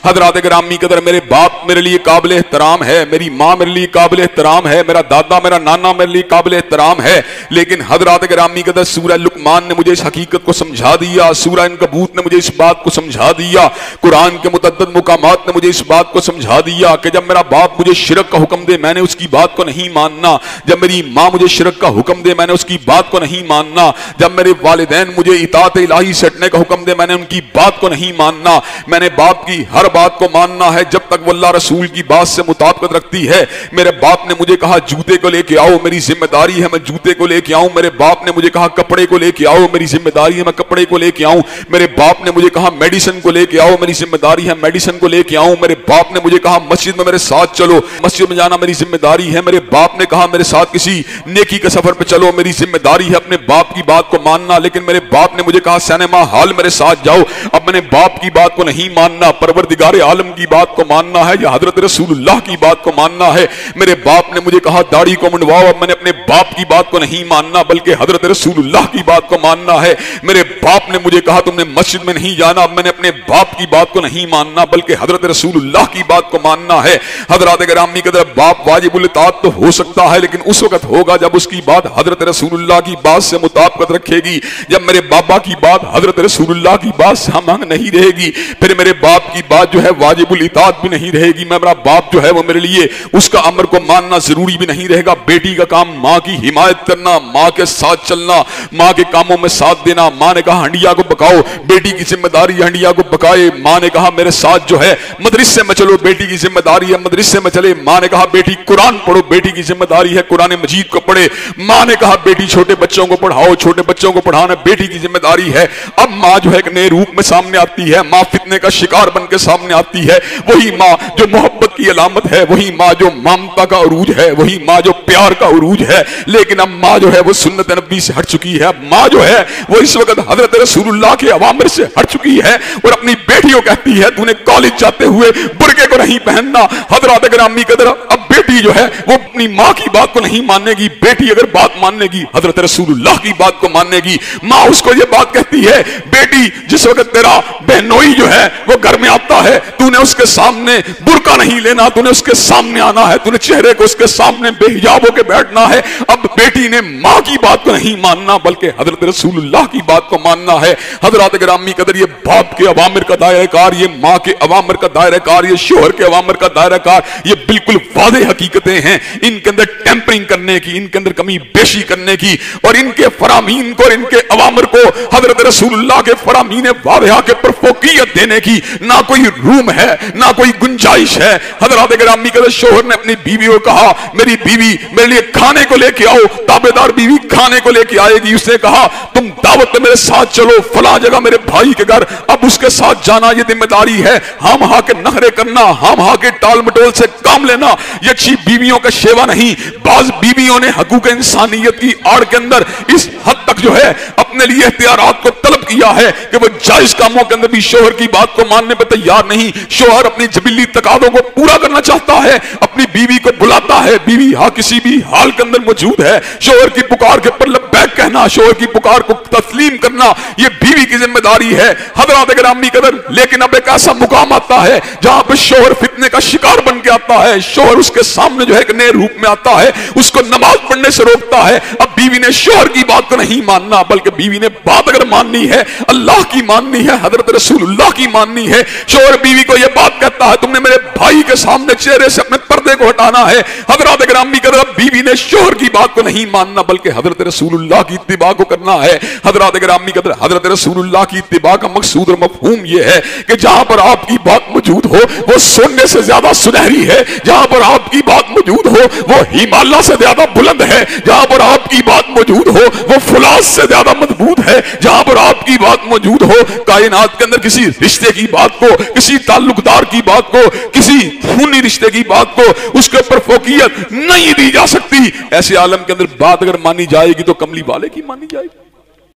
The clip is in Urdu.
حضرات گرامی قدر میرے باپ میرے لیے قابل احترام ہے, میری ماں میرے لیے قابل احترام ہے, میرا دادا میرا نانا میرے لیے قابل احترام ہے, لیکن حضرات گرامی قدر سورہ لقمان نے مجھے اس حقیقت کو سمجھا دیا, سورہ عنکبوت نے مجھے اس بات کو سمجھا دیا, قرآن کے متعدد مقامات نے مجھے اس بات کو سمجھا دیا کہ جب میرا باپ مجھے شرک کا حکم دے میں نے اس کی بات کو نہیں ماننا, جب میری ماں مجھے شرک کا حکم دے میں نے اس کی بات کو نہیں ماننا, جب میرے والدین مجھے اطاعت الہی سے ہٹنے کا حکم دے میں نے ان کی بات کو نہیں ماننا. میں نے باپ کی ہر بات کو ماننا ہے جب تک وہ اللہ رسول کی بات سے مطابقت رکھتی ہے. میرے باپ نے مجھے کہا جوتے کو لے کے آؤ, میری ذمہ داری ہے میں جوتے کو لے کے آؤں. میرے باپ نے مجھے کہا کپڑے کو لے کے آؤ, میری ذمہ داری ہے میں کپڑے کو لے کے آؤں. میرے باپ نے مجھے کہا میڈیسن کو لے کے آؤ, میری ذمہ داری ہے میڈیسن کو لے کے آؤں. میرے باپ نے مجھے کہا مسجد میں میرے ساتھ چلو, مسجد میں جانا میری ذمہ داری ہے. میرے باپ نے کہا میرے ساتھ کسی نیکی کے سفر پہ چلو, میری ذمہ داری ہے اپنے باپ کی بات کو ماننا. لیکن میرے باپ نے مجھے کہا سینما ہال میرے ساتھ جاؤ, اب میں نے باپ کی بات کو نہیں ماننا, پروردگار عالم کی بات کو ماننا ہے یا حضرت رسول اللہ کی بات کو ماننا ہے. میرے باپ نے مجھے کہا داڑھی کو منڈواؤ, اب میں نے اپنے باپ کی بات کو نہیں ماننا بلکہ حضرت رسول اللہ کی بات کو ماننا ہے. میرے باپ نے مجھے کہا تم نے مسجد میں نہیں جانا, اب میں نے اپنے باپ کی بات کو نہیں ماننا بلکہ حضرت رسول اللہ کی بات کو ماننا ہے. حضرات گرامی قدر باپ واجب الاطاعت تو ہو سکتا ہے لیکن اس وقت ہوگا جب اس کی بات حضرت رسول اللہ کی بات سے مطابقت رکھے گی. جب میرے بابا کی بات حضرت رسول اللہ کی بات سے ہم آہنگ نہیں رہے گی پھر میرے باپ کی بات جو ہے واجب الاطاعت بھی نہیں رہے گی. میرا باپ جو ہے وہ میرے لیے اس کا امر کو ماننا ضروری بھی نہیں رہے گا. بیٹی کا کام ماں کی حمایت کرنا, ماں کے ساتھ چلنا, ماں کے کاموں میں ساتھ دینا. ماں نے کہا ہنڈیا کو پکاؤ, بیٹی کی ذمہ داری ہنڈیا کو پکائے. ماں نے کہا میرے ساتھ جو ہے مدرسے میں چلو, بیٹی کی ذمہ داری ہے مدرسے میں چلے. ماں نے کہا بیٹی قرآن پڑھو, بیٹی کی ذمہ داری ہے قرآن مجید کو پڑھے. ماں نے کہا بیٹی چھوٹے بچوں کو پڑھاؤ, چھوٹے بچوں کو پڑھانا بیٹی کی ذمہ داری ہے. اب ماں جو ہے ایک نئے روپ میں سامنے آتی ہے, ماں فتنے کا شکار بن کے سامنے آتی ہے. وہی ماں جو محبت کی علامت ہے, وہی ماں جو ممتا کا عروج ہے, وہی ماں جو پیار کا عروج ہے. لیکن اب ماں جو ہے وہ سنت نبی سے ہٹ چکی ہے. اب ماں جو ہے وہ اس وقت حضرت رسول اللہ کے اوامر سے ہٹ چکی ہے اور اپنی بیٹیوں کہتی ہے تو نے کالج جاتے ہوئے برقعے کو نہیں پہننا. حضرات گرامی قدر اب بیٹی جو ہے وہ اپنی ماں کی بات کو نہیں ماننے گی. بیٹی اگر بات ماننے گی حضرت رسول اللہ کی بات کو ماننے گی. ماں اس کو یہ بات کہتی ہے بیٹی جس وقت تیرا بہنوئی جو ہے وہ گھر میں آتا ہے تو نے اس کے سامنے برقع نہیں لینا, تو نے اس کے سامنے آنا ہے, تو نے چہرے کو اس کے سامنے بے حجاب ہو کے بیٹھنا ہے. اب بیٹی نے ماں کی بات کو نہیں ماننا بلکہ حضرت رسول اللہ کی بات کو ماننا ہے. حضرات گرامی قدر یہ باپ کے اوامر کا دائرہ کار, یہ ماں کے اوامر کا دائرہ کار, یہ شوہر کے اوامر کا دائرہ کار, یہ بالکل واضح حقیقتیں ہیں. ان کے اندر ٹیمپرنگ کرنے کی, ان کے اندر کمی بیشی کرنے کی اور ان کے فرامین کو اور ان کے اوامر کو حضرت رسول اللہ کے فرامین واضحہ کے پر فوقیت دینے کی نہ کوئی روم ہے نہ کوئی گنجائش ہے. حضرات گرامی قدر شوہر نے اپنی بیوی کو کہا میری بیوی میرے لیے کھانے کو لے کے آؤ. تابعدار بیوی کھانے کو لے کے آئے گی. اس نے کہا تم دعوت میں میرے ساتھ چلو فلاں جگہ میرے بھائی کے گھر. اب اس کے ساتھ جانا یہ ذمہ داری ہے, ہم ہاں کے نخرے کرنا, ہم ہاں کے ٹال مٹول سے کام لینا یہ اچھی بیویوں کا شیوا نہیں. بعض بیویوں نے حقوق انسانیت کی آڑ کے اندر اس حد تک جو ہے اپنے لیے اختیارات کو طلب کیا ہے کہ وہ جائز کاموں کے اندر بھی شوہر کی بات کو ماننے پہ تیار نہیں. شوہر اپنی جبلی تقاضوں کو پورا کرنا چاہتا ہے, اپنی بیوی کو بلاتا ہے, بیوی ہاں کسی بھی حال کے اندر موجود ہے. شوہر کی پکار کے پر لبیک کہنا, شوہر کی پکار کو تسلیم کرنا یہ بیوی کی ذمہ داری ہے. حضرات گرامی قدر لیکن اب ایک ایسا مقام آتا ہے جہاں پہ شوہر فتنے کا شکار بن کے آتا ہے. شوہر اس کے سامنے جو ہے ایک نئے روپ میں آتا ہے, اس کو نماز پڑھنے سے روکتا ہے. اب بیوی نے شوہر کی بات کو نہیں ماننا بلکہ بیوی نے بات اگر ماننی ہے اللہ کی ماننی ہے, حضرت رسول اللہ کی ماننی ہے. شوہر بیوی کو یہ بات کہتا ہے تم نے میرے بھائی کے سامنے چہرے سے اپنے پردے کو ہٹانا ہے. حضرات گرامی قدر بیوی نے شوہر کی بات کو نہیں ماننا بلکہ حضرت رسول اللہ کی اتباع کو کرنا ہے. حضرات گرامی قدر حضرت رسول اللہ کی اتباع کا مقصود اور مفہوم یہ ہے کہ جہاں پر آپ کی بات موجود ہو وہ سونے سے زیادہ سنہری ہے, جہاں پر آپ کی بات موجود ہو وہ ہمالیہ سے زیادہ بلند ہے, جہاں پر آپ کی بات موجود ہو وہ فولاذ سے زیادہ مضبوط ہے, جہاں پر آپ کی بات موجود ہو کائنات کے اندر کسی رشتے کی بات کو, کسی تعلق دار کی بات کو, کسی خونی رشتے کی بات کو اس کے اوپر فوقیت نہیں دی جا سکتی. ایسے عالم کے اندر بات اگر مانی جائے گی تو کملی والے کی مانی جائے گی.